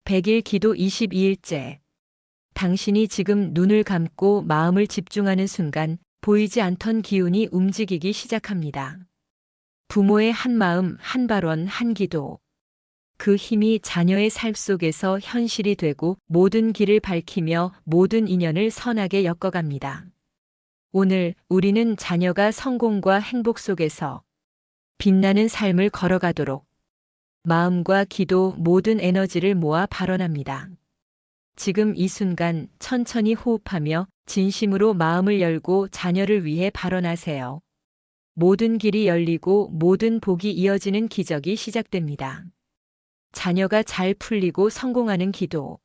100일 기도 22일째. 당신이 지금 눈을 감고 마음을 집중하는 순간 보이지 않던 기운이 움직이기 시작합니다. 부모의 한 마음, 한 발언, 한 기도. 그 힘이 자녀의 삶 속에서 현실이 되고 모든 길을 밝히며 모든 인연을 선하게 엮어갑니다. 오늘 우리는 자녀가 성공과 행복 속에서 빛나는 삶을 걸어가도록 마음과 기도 모든 에너지를 모아 발언합니다. 지금 이 순간 천천히 호흡하며 진심으로 마음을 열고 자녀를 위해 발언하세요. 모든 길이 열리고 모든 복이 이어지는 기적이 시작됩니다. 자녀가 잘 풀리고 성공하는 기도.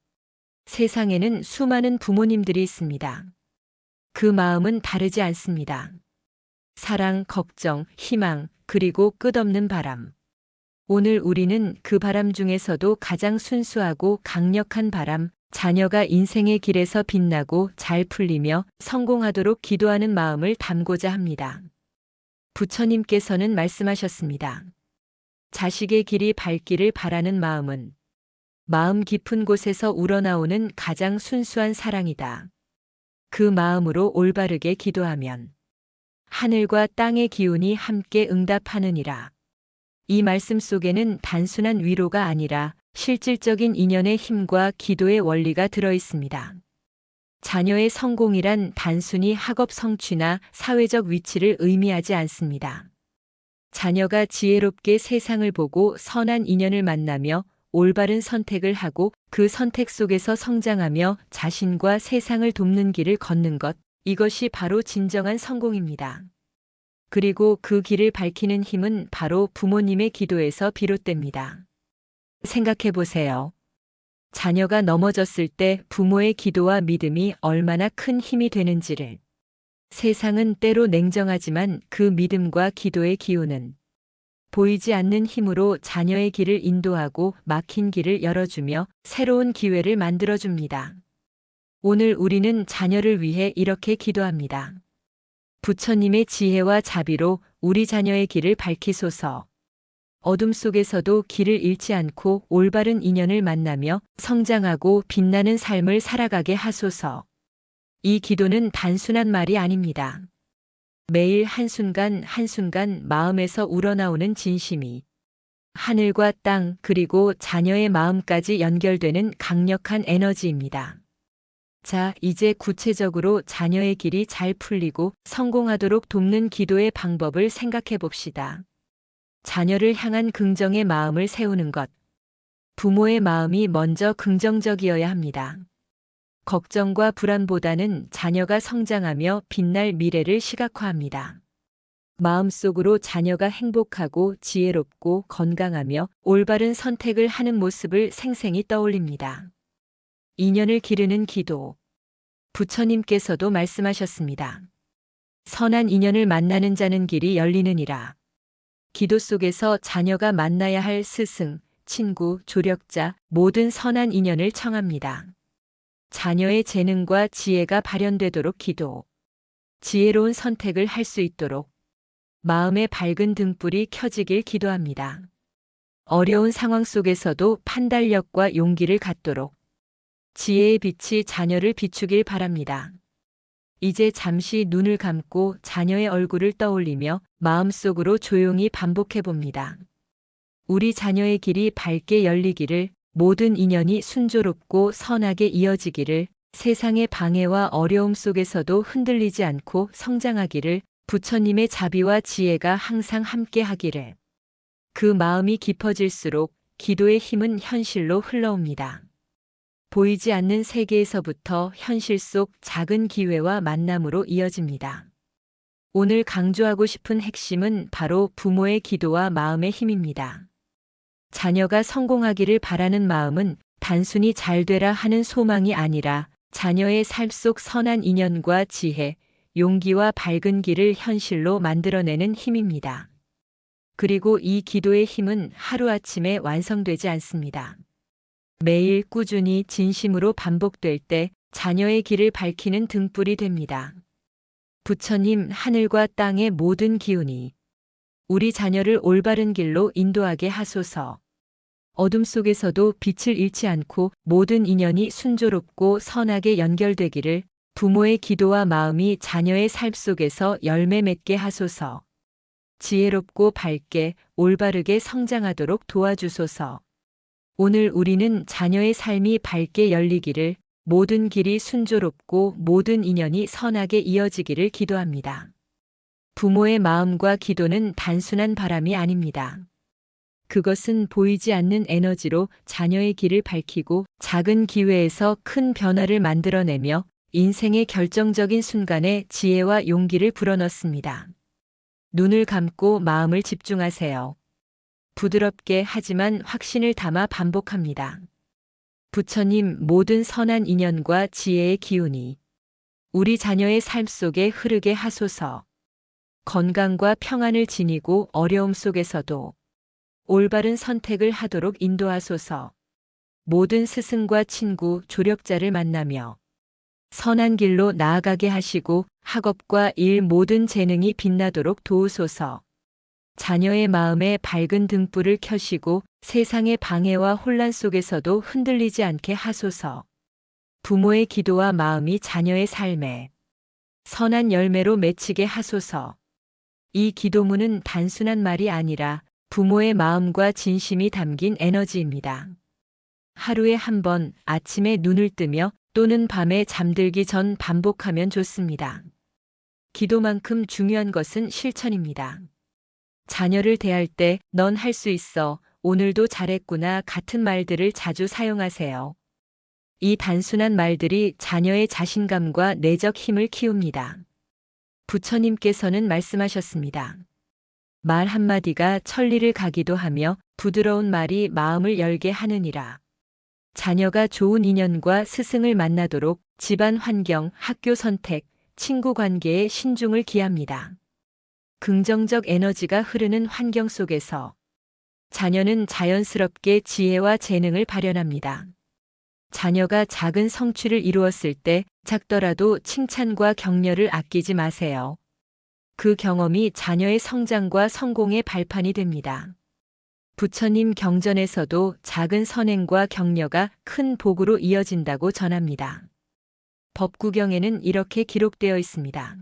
세상에는 수많은 부모님들이 있습니다. 그 마음은 다르지 않습니다. 사랑, 걱정, 희망, 그리고 끝없는 바람. 오늘 우리는 그 바람 중에서도 가장 순수하고 강력한 바람, 자녀가 인생의 길에서 빛나고 잘 풀리며 성공하도록 기도하는 마음을 담고자 합니다. 부처님께서는 말씀하셨습니다. 자식의 길이 밝기를 바라는 마음은 마음 깊은 곳에서 우러나오는 가장 순수한 사랑이다. 그 마음으로 올바르게 기도하면 하늘과 땅의 기운이 함께 응답하느니라. 이 말씀 속에는 단순한 위로가 아니라 실질적인 인연의 힘과 기도의 원리가 들어 있습니다. 자녀의 성공이란 단순히 학업 성취나 사회적 위치를 의미하지 않습니다. 자녀가 지혜롭게 세상을 보고 선한 인연을 만나며 올바른 선택을 하고 그 선택 속에서 성장하며 자신과 세상을 돕는 길을 걷는 것, 이것이 바로 진정한 성공입니다. 그리고 그 길을 밝히는 힘은 바로 부모님의 기도에서 비롯됩니다. 생각해 보세요. 자녀가 넘어졌을 때 부모의 기도와 믿음이 얼마나 큰 힘이 되는지를. 세상은 때로 냉정하지만 그 믿음과 기도의 기운은 보이지 않는 힘으로 자녀의 길을 인도하고 막힌 길을 열어주며 새로운 기회를 만들어줍니다. 오늘 우리는 자녀를 위해 이렇게 기도합니다. 부처님의 지혜와 자비로 우리 자녀의 길을 밝히소서. 어둠 속에서도 길을 잃지 않고 올바른 인연을 만나며 성장하고 빛나는 삶을 살아가게 하소서. 이 기도는 단순한 말이 아닙니다. 매일 한순간 한순간 마음에서 우러나오는 진심이 하늘과 땅 그리고 자녀의 마음까지 연결되는 강력한 에너지입니다. 자, 이제 구체적으로 자녀의 길이 잘 풀리고 성공하도록 돕는 기도의 방법을 생각해 봅시다. 자녀를 향한 긍정의 마음을 세우는 것. 부모의 마음이 먼저 긍정적이어야 합니다. 걱정과 불안보다는 자녀가 성장하며 빛날 미래를 시각화합니다. 마음속으로 자녀가 행복하고 지혜롭고 건강하며 올바른 선택을 하는 모습을 생생히 떠올립니다. 인연을 기르는 기도. 부처님께서도 말씀하셨습니다. 선한 인연을 만나는 자는 길이 열리느니라. 기도 속에서 자녀가 만나야 할 스승, 친구, 조력자, 모든 선한 인연을 청합니다. 자녀의 재능과 지혜가 발현되도록 기도. 지혜로운 선택을 할 수 있도록 마음의 밝은 등불이 켜지길 기도합니다. 어려운 상황 속에서도 판단력과 용기를 갖도록 지혜의 빛이 자녀를 비추길 바랍니다. 이제 잠시 눈을 감고 자녀의 얼굴을 떠올리며 마음속으로 조용히 반복해 봅니다. 우리 자녀의 길이 밝게 열리기를, 모든 인연이 순조롭고 선하게 이어지기를, 세상의 방해와 어려움 속에서도 흔들리지 않고 성장하기를, 부처님의 자비와 지혜가 항상 함께 하기를. 그 마음이 깊어질수록 기도의 힘은 현실로 흘러옵니다. 보이지 않는 세계에서부터 현실 속 작은 기회와 만남으로 이어집니다. 오늘 강조하고 싶은 핵심은 바로 부모의 기도와 마음의 힘입니다. 자녀가 성공하기를 바라는 마음은 단순히 잘 되라 하는 소망이 아니라 자녀의 삶 속 선한 인연과 지혜, 용기와 밝은 길을 현실로 만들어내는 힘입니다. 그리고 이 기도의 힘은 하루아침에 완성되지 않습니다. 매일 꾸준히 진심으로 반복될 때 자녀의 길을 밝히는 등불이 됩니다. 부처님, 하늘과 땅의 모든 기운이 우리 자녀를 올바른 길로 인도하게 하소서. 어둠 속에서도 빛을 잃지 않고 모든 인연이 순조롭고 선하게 연결되기를 부모의 기도와 마음이 자녀의 삶 속에서 열매 맺게 하소서. 지혜롭고 밝게 올바르게 성장하도록 도와주소서. 오늘 우리는 자녀의 삶이 밝게 열리기를, 모든 길이 순조롭고 모든 인연이 선하게 이어지기를 기도합니다. 부모의 마음과 기도는 단순한 바람이 아닙니다. 그것은 보이지 않는 에너지로 자녀의 길을 밝히고 작은 기회에서 큰 변화를 만들어내며 인생의 결정적인 순간에 지혜와 용기를 불어넣습니다. 눈을 감고 마음을 집중하세요. 부드럽게 하지만 확신을 담아 반복합니다. 부처님, 모든 선한 인연과 지혜의 기운이 우리 자녀의 삶 속에 흐르게 하소서. 건강과 평안을 지니고 어려움 속에서도 올바른 선택을 하도록 인도하소서. 모든 스승과 친구, 조력자를 만나며 선한 길로 나아가게 하시고 학업과 일 모든 재능이 빛나도록 도우소서. 자녀의 마음에 밝은 등불을 켜시고 세상의 방해와 혼란 속에서도 흔들리지 않게 하소서. 부모의 기도와 마음이 자녀의 삶에 선한 열매로 맺히게 하소서. 이 기도문은 단순한 말이 아니라 부모의 마음과 진심이 담긴 에너지입니다. 하루에 한 번 아침에 눈을 뜨며 또는 밤에 잠들기 전 반복하면 좋습니다. 기도만큼 중요한 것은 실천입니다. 자녀를 대할 때 넌 할 수 있어, 오늘도 잘했구나 같은 말들을 자주 사용하세요. 이 단순한 말들이 자녀의 자신감과 내적 힘을 키웁니다. 부처님께서는 말씀하셨습니다. 말 한마디가 천리를 가기도 하며 부드러운 말이 마음을 열게 하느니라. 자녀가 좋은 인연과 스승을 만나도록 집안 환경, 학교 선택, 친구 관계에 신중을 기합니다. 긍정적 에너지가 흐르는 환경 속에서 자녀는 자연스럽게 지혜와 재능을 발현합니다. 자녀가 작은 성취를 이루었을 때 작더라도 칭찬과 격려를 아끼지 마세요. 그 경험이 자녀의 성장과 성공의 발판이 됩니다. 부처님 경전에서도 작은 선행과 격려가 큰 복으로 이어진다고 전합니다. 법구경에는 이렇게 기록되어 있습니다.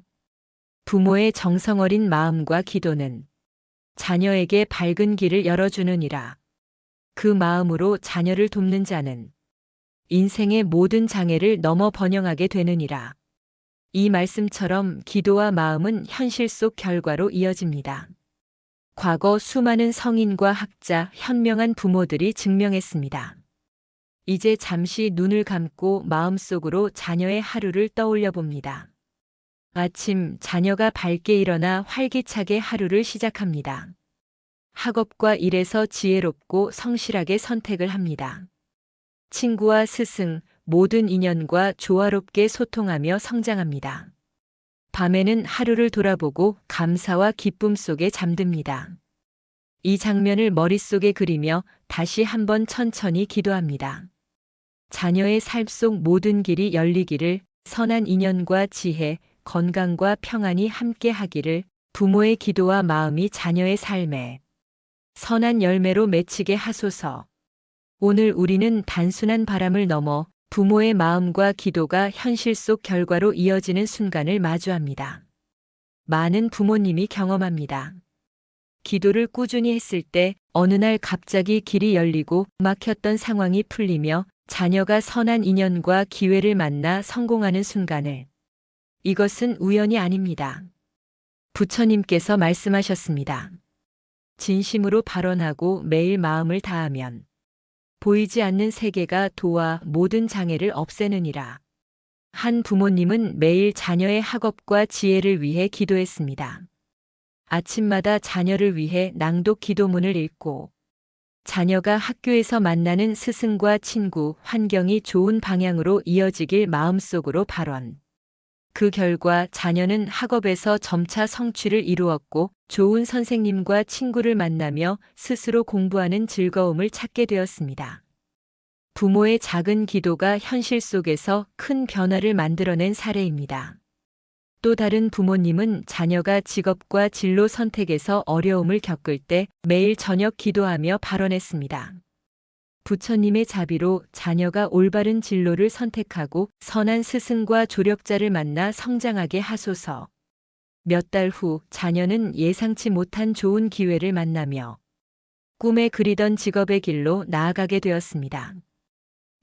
부모의 정성 어린 마음과 기도는 자녀에게 밝은 길을 열어주느니라. 그 마음으로 자녀를 돕는 자는 인생의 모든 장애를 넘어 번영하게 되느니라. 이 말씀처럼 기도와 마음은 현실 속 결과로 이어집니다. 과거 수많은 성인과 학자, 현명한 부모들이 증명했습니다. 이제 잠시 눈을 감고 마음속으로 자녀의 하루를 떠올려 봅니다. 아침 자녀가 밝게 일어나 활기차게 하루를 시작합니다. 학업과 일에서 지혜롭고 성실하게 선택을 합니다. 친구와 스승, 모든 인연과 조화롭게 소통하며 성장합니다. 밤에는 하루를 돌아보고 감사와 기쁨 속에 잠듭니다. 이 장면을 머릿속에 그리며 다시 한번 천천히 기도합니다. 자녀의 삶 속 모든 길이 열리기를, 선한 인연과 지혜, 건강과 평안이 함께 하기를, 부모의 기도와 마음이 자녀의 삶에 선한 열매로 맺히게 하소서. 오늘 우리는 단순한 바람을 넘어 부모의 마음과 기도가 현실 속 결과로 이어지는 순간을 마주합니다. 많은 부모님이 경험합니다. 기도를 꾸준히 했을 때 어느 날 갑자기 길이 열리고 막혔던 상황이 풀리며 자녀가 선한 인연과 기회를 만나 성공하는 순간을. 이것은 우연이 아닙니다. 부처님께서 말씀하셨습니다. 진심으로 발언하고 매일 마음을 다하면 보이지 않는 세계가 도와 모든 장애를 없애느니라. 한 부모님은 매일 자녀의 학업과 지혜를 위해 기도했습니다. 아침마다 자녀를 위해 낭독 기도문을 읽고 자녀가 학교에서 만나는 스승과 친구, 환경이 좋은 방향으로 이어지길 마음속으로 발언. 그 결과 자녀는 학업에서 점차 성취를 이루었고 좋은 선생님과 친구를 만나며 스스로 공부하는 즐거움을 찾게 되었습니다. 부모의 작은 기도가 현실 속에서 큰 변화를 만들어낸 사례입니다. 또 다른 부모님은 자녀가 직업과 진로 선택에서 어려움을 겪을 때 매일 저녁 기도하며 발언했습니다. 부처님의 자비로 자녀가 올바른 진로를 선택하고 선한 스승과 조력자를 만나 성장하게 하소서. 몇 달 후 자녀는 예상치 못한 좋은 기회를 만나며 꿈에 그리던 직업의 길로 나아가게 되었습니다.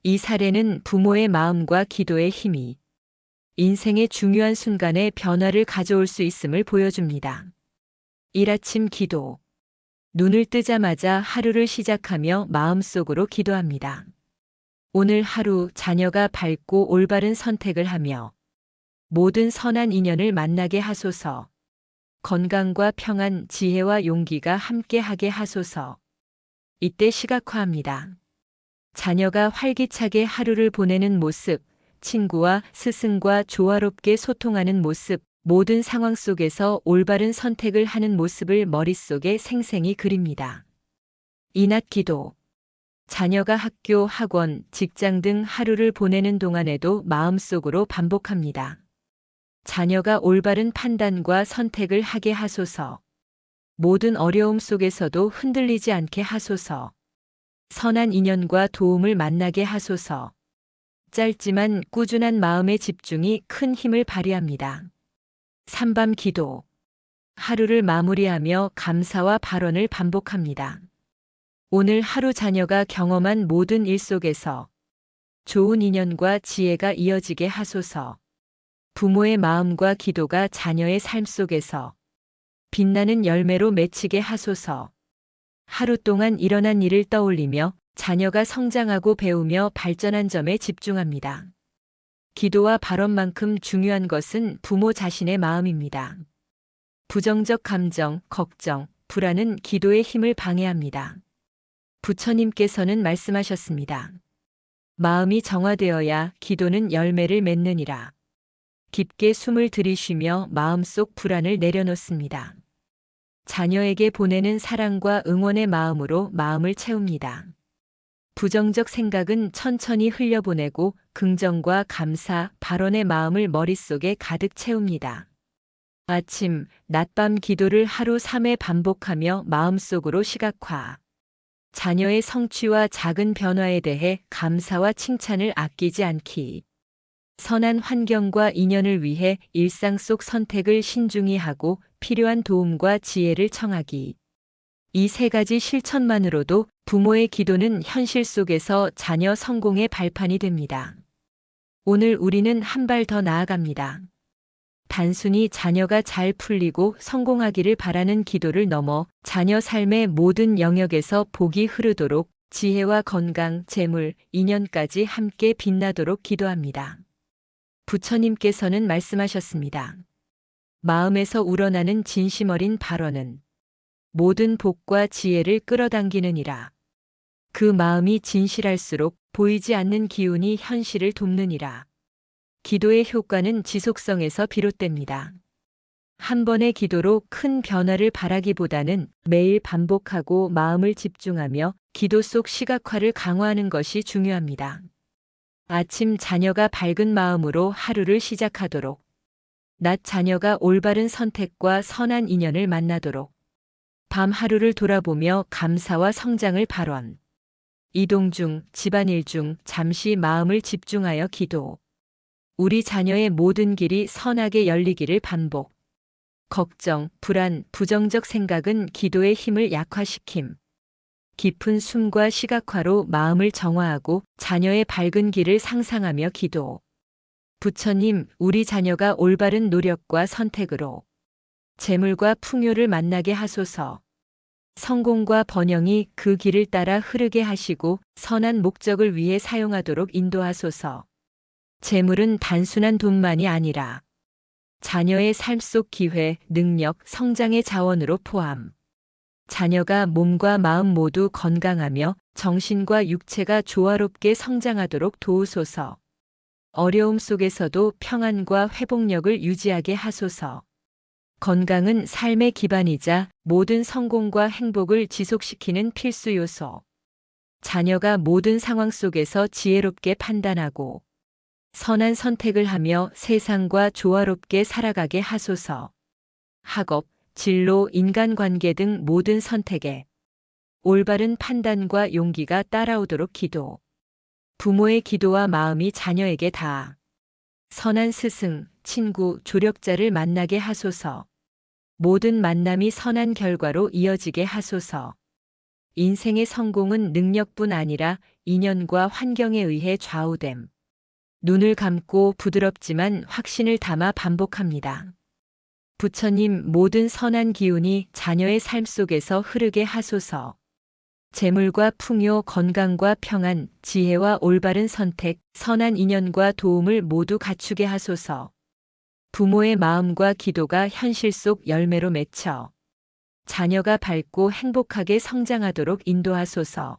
이 사례는 부모의 마음과 기도의 힘이 인생의 중요한 순간에 변화를 가져올 수 있음을 보여줍니다. 일아침 기도. 눈을 뜨자마자 하루를 시작하며 마음속으로 기도합니다. 오늘 하루 자녀가 밝고 올바른 선택을 하며 모든 선한 인연을 만나게 하소서. 건강과 평안, 지혜와 용기가 함께하게 하소서. 이때 시각화합니다. 자녀가 활기차게 하루를 보내는 모습, 친구와 스승과 조화롭게 소통하는 모습, 모든 상황 속에서 올바른 선택을 하는 모습을 머릿속에 생생히 그립니다. 이낮 기도. 자녀가 학교, 학원, 직장 등 하루를 보내는 동안에도 마음속으로 반복합니다. 자녀가 올바른 판단과 선택을 하게 하소서. 모든 어려움 속에서도 흔들리지 않게 하소서. 선한 인연과 도움을 만나게 하소서. 짧지만 꾸준한 마음의 집중이 큰 힘을 발휘합니다. 삼밤 기도. 하루를 마무리하며 감사와 발언을 반복합니다. 오늘 하루 자녀가 경험한 모든 일 속에서 좋은 인연과 지혜가 이어지게 하소서. 부모의 마음과 기도가 자녀의 삶 속에서 빛나는 열매로 맺히게 하소서. 하루 동안 일어난 일을 떠올리며 자녀가 성장하고 배우며 발전한 점에 집중합니다. 기도와 발언만큼 중요한 것은 부모 자신의 마음입니다. 부정적 감정, 걱정, 불안은 기도의 힘을 방해합니다. 부처님께서는 말씀하셨습니다. 마음이 정화되어야 기도는 열매를 맺느니라. 깊게 숨을 들이쉬며 마음속 불안을 내려놓습니다. 자녀에게 보내는 사랑과 응원의 마음으로 마음을 채웁니다. 부정적 생각은 천천히 흘려보내고 긍정과 감사, 발언의 마음을 머릿속에 가득 채웁니다. 아침, 낮밤 기도를 하루 3회 반복하며 마음속으로 시각화. 자녀의 성취와 작은 변화에 대해 감사와 칭찬을 아끼지 않기. 선한 환경과 인연을 위해 일상 속 선택을 신중히 하고 필요한 도움과 지혜를 청하기. 이 세 가지 실천만으로도 부모의 기도는 현실 속에서 자녀 성공의 발판이 됩니다. 오늘 우리는 한 발 더 나아갑니다. 단순히 자녀가 잘 풀리고 성공하기를 바라는 기도를 넘어 자녀 삶의 모든 영역에서 복이 흐르도록 지혜와 건강, 재물, 인연까지 함께 빛나도록 기도합니다. 부처님께서는 말씀하셨습니다. 마음에서 우러나는 진심 어린 발언은 모든 복과 지혜를 끌어당기느니라. 그 마음이 진실할수록 보이지 않는 기운이 현실을 돕느니라. 기도의 효과는 지속성에서 비롯됩니다. 한 번의 기도로 큰 변화를 바라기보다는 매일 반복하고 마음을 집중하며 기도 속 시각화를 강화하는 것이 중요합니다. 아침 자녀가 밝은 마음으로 하루를 시작하도록, 낮 자녀가 올바른 선택과 선한 인연을 만나도록, 밤 하루를 돌아보며 감사와 성장을 발언. 이동 중, 집안일 중 잠시 마음을 집중하여 기도. 우리 자녀의 모든 길이 선하게 열리기를 반복. 걱정, 불안, 부정적 생각은 기도의 힘을 약화시킴. 깊은 숨과 시각화로 마음을 정화하고 자녀의 밝은 길을 상상하며 기도. 부처님, 우리 자녀가 올바른 노력과 선택으로 재물과 풍요를 만나게 하소서. 성공과 번영이 그 길을 따라 흐르게 하시고 선한 목적을 위해 사용하도록 인도하소서. 재물은 단순한 돈만이 아니라 자녀의 삶 속 기회, 능력, 성장의 자원으로 포함. 자녀가 몸과 마음 모두 건강하며 정신과 육체가 조화롭게 성장하도록 도우소서. 어려움 속에서도 평안과 회복력을 유지하게 하소서. 건강은 삶의 기반이자 모든 성공과 행복을 지속시키는 필수 요소. 자녀가 모든 상황 속에서 지혜롭게 판단하고 선한 선택을 하며 세상과 조화롭게 살아가게 하소서. 학업, 진로, 인간관계 등 모든 선택에 올바른 판단과 용기가 따라오도록 기도. 부모의 기도와 마음이 자녀에게 닿아 선한 스승, 친구, 조력자를 만나게 하소서. 모든 만남이 선한 결과로 이어지게 하소서. 인생의 성공은 능력뿐 아니라 인연과 환경에 의해 좌우됨. 눈을 감고 부드럽지만 확신을 담아 반복합니다. 부처님, 모든 선한 기운이 자녀의 삶 속에서 흐르게 하소서. 재물과 풍요, 건강과 평안, 지혜와 올바른 선택, 선한 인연과 도움을 모두 갖추게 하소서. 부모의 마음과 기도가 현실 속 열매로 맺혀 자녀가 밝고 행복하게 성장하도록 인도하소서.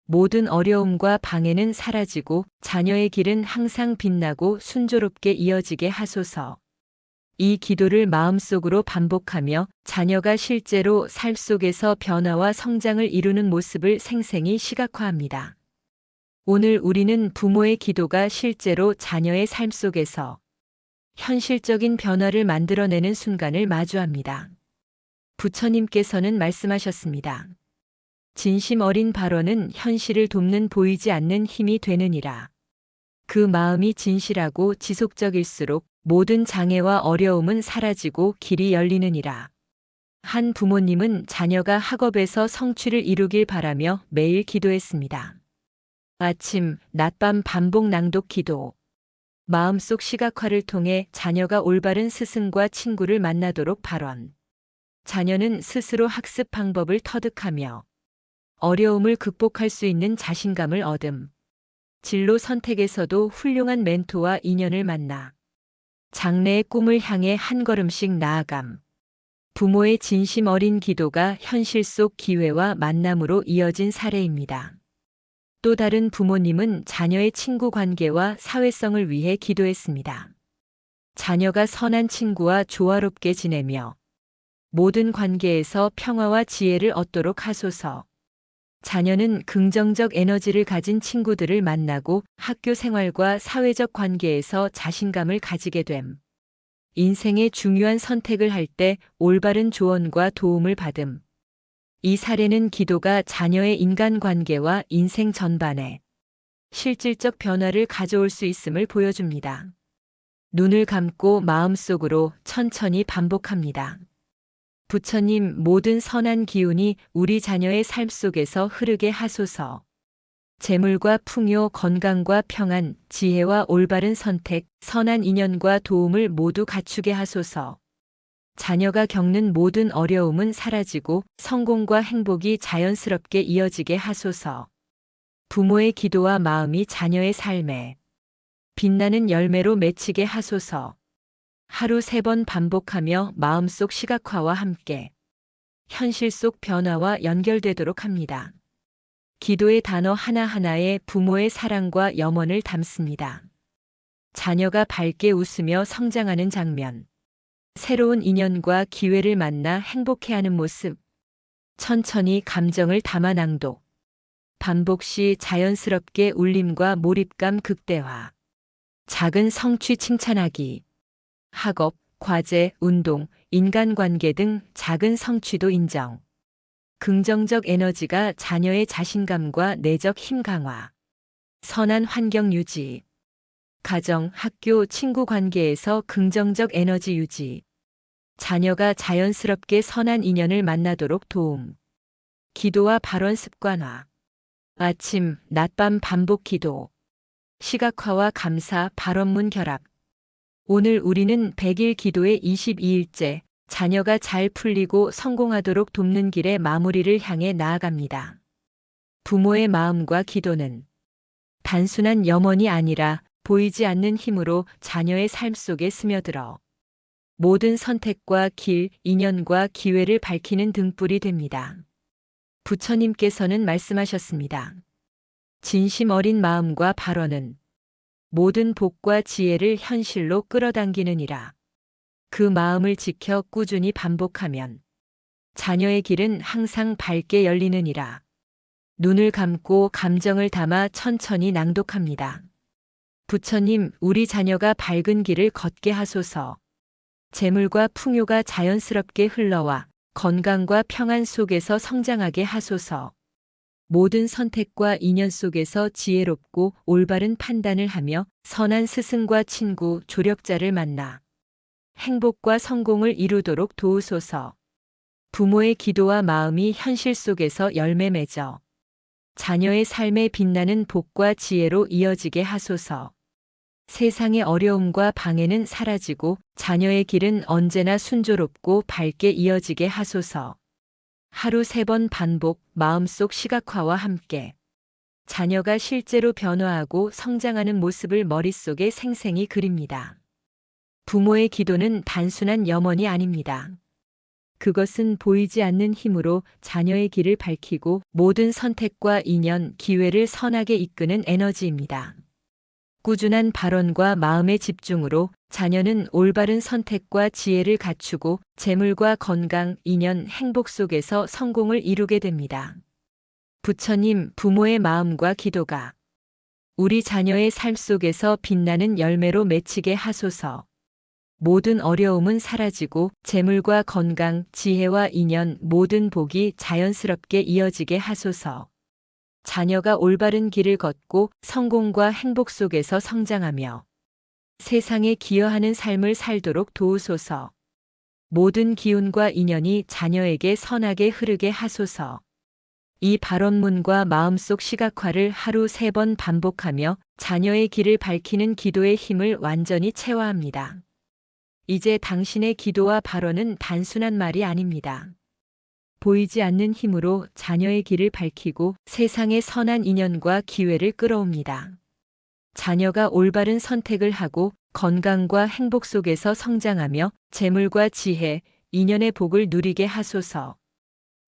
모든 어려움과 방해는 사라지고 자녀의 길은 항상 빛나고 순조롭게 이어지게 하소서. 이 기도를 마음속으로 반복하며 자녀가 실제로 삶 속에서 변화와 성장을 이루는 모습을 생생히 시각화합니다. 오늘 우리는 부모의 기도가 실제로 자녀의 삶 속에서 현실적인 변화를 만들어내는 순간을 마주합니다. 부처님께서는 말씀하셨습니다. 진심 어린 발언은 현실을 돕는 보이지 않는 힘이 되느니라. 그 마음이 진실하고 지속적일수록 모든 장애와 어려움은 사라지고 길이 열리느니라. 한 부모님은 자녀가 학업에서 성취를 이루길 바라며 매일 기도했습니다. 아침, 낮밤 반복 낭독 기도. 마음속 시각화를 통해 자녀가 올바른 스승과 친구를 만나도록 발원. 자녀는 스스로 학습 방법을 터득하며 어려움을 극복할 수 있는 자신감을 얻음. 진로 선택에서도 훌륭한 멘토와 인연을 만나 장래의 꿈을 향해 한 걸음씩 나아감. 부모의 진심 어린 기도가 현실 속 기회와 만남으로 이어진 사례입니다. 또 다른 부모님은 자녀의 친구 관계와 사회성을 위해 기도했습니다. 자녀가 선한 친구와 조화롭게 지내며 모든 관계에서 평화와 지혜를 얻도록 하소서. 자녀는 긍정적 에너지를 가진 친구들을 만나고 학교 생활과 사회적 관계에서 자신감을 가지게 됨. 인생의 중요한 선택을 할 때 올바른 조언과 도움을 받음. 이 사례는 기도가 자녀의 인간관계와 인생 전반에 실질적 변화를 가져올 수 있음을 보여줍니다. 눈을 감고 마음속으로 천천히 반복합니다. 부처님, 모든 선한 기운이 우리 자녀의 삶 속에서 흐르게 하소서. 재물과 풍요, 건강과 평안, 지혜와 올바른 선택, 선한 인연과 도움을 모두 갖추게 하소서. 자녀가 겪는 모든 어려움은 사라지고 성공과 행복이 자연스럽게 이어지게 하소서. 부모의 기도와 마음이 자녀의 삶에 빛나는 열매로 맺히게 하소서. 하루 3번 반복하며 마음속 시각화와 함께 현실 속 변화와 연결되도록 합니다. 기도의 단어 하나하나에 부모의 사랑과 염원을 담습니다. 자녀가 밝게 웃으며 성장하는 장면. 새로운 인연과 기회를 만나 행복해하는 모습. 천천히 감정을 담아 낭독. 반복 시 자연스럽게 울림과 몰입감 극대화. 작은 성취 칭찬하기. 학업, 과제, 운동, 인간관계 등 작은 성취도 인정. 긍정적 에너지가 자녀의 자신감과 내적 힘 강화. 선한 환경 유지. 가정, 학교, 친구 관계에서 긍정적 에너지 유지. 자녀가 자연스럽게 선한 인연을 만나도록 도움. 기도와 발언 습관화. 아침, 낮밤 반복 기도. 시각화와 감사, 발언문 결합. 오늘 우리는 100일 기도의 22일째, 자녀가 잘 풀리고 성공하도록 돕는 길의 마무리를 향해 나아갑니다. 부모의 마음과 기도는 단순한 염원이 아니라 보이지 않는 힘으로 자녀의 삶 속에 스며들어 모든 선택과 길, 인연과 기회를 밝히는 등불이 됩니다. 부처님께서는 말씀하셨습니다. 진심 어린 마음과 발언은 모든 복과 지혜를 현실로 끌어당기느니라. 그 마음을 지켜 꾸준히 반복하면 자녀의 길은 항상 밝게 열리느니라. 눈을 감고 감정을 담아 천천히 낭독합니다. 부처님, 우리 자녀가 밝은 길을 걷게 하소서. 재물과 풍요가 자연스럽게 흘러와 건강과 평안 속에서 성장하게 하소서. 모든 선택과 인연 속에서 지혜롭고 올바른 판단을 하며 선한 스승과 친구, 조력자를 만나 행복과 성공을 이루도록 도우소서. 부모의 기도와 마음이 현실 속에서 열매 맺어 자녀의 삶에 빛나는 복과 지혜로 이어지게 하소서. 세상의 어려움과 방해는 사라지고 자녀의 길은 언제나 순조롭고 밝게 이어지게 하소서. 하루 3번 반복, 마음속 시각화와 함께 자녀가 실제로 변화하고 성장하는 모습을 머릿속에 생생히 그립니다. 부모의 기도는 단순한 염원이 아닙니다. 그것은 보이지 않는 힘으로 자녀의 길을 밝히고 모든 선택과 인연, 기회를 선하게 이끄는 에너지입니다. 꾸준한 발언과 마음의 집중으로 자녀는 올바른 선택과 지혜를 갖추고 재물과 건강, 인연, 행복 속에서 성공을 이루게 됩니다. 부처님, 부모의 마음과 기도가 우리 자녀의 삶 속에서 빛나는 열매로 맺히게 하소서. 모든 어려움은 사라지고 재물과 건강, 지혜와 인연, 모든 복이 자연스럽게 이어지게 하소서. 자녀가 올바른 길을 걷고 성공과 행복 속에서 성장하며 세상에 기여하는 삶을 살도록 도우소서. 모든 기운과 인연이 자녀에게 선하게 흐르게 하소서. 이 발언문과 마음속 시각화를 하루 3번 반복하며 자녀의 길을 밝히는 기도의 힘을 완전히 체화합니다. 이제 당신의 기도와 발언은 단순한 말이 아닙니다. 보이지 않는 힘으로 자녀의 길을 밝히고 세상의 선한 인연과 기회를 끌어옵니다. 자녀가 올바른 선택을 하고 건강과 행복 속에서 성장하며 재물과 지혜, 인연의 복을 누리게 하소서.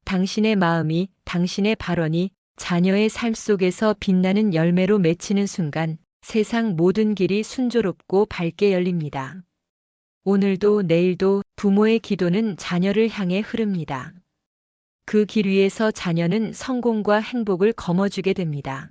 당신의 마음이, 당신의 발언이 자녀의 삶 속에서 빛나는 열매로 맺히는 순간 세상 모든 길이 순조롭고 밝게 열립니다. 오늘도 내일도 부모의 기도는 자녀를 향해 흐릅니다. 그 길 위에서 자녀는 성공과 행복을 거머쥐게 됩니다.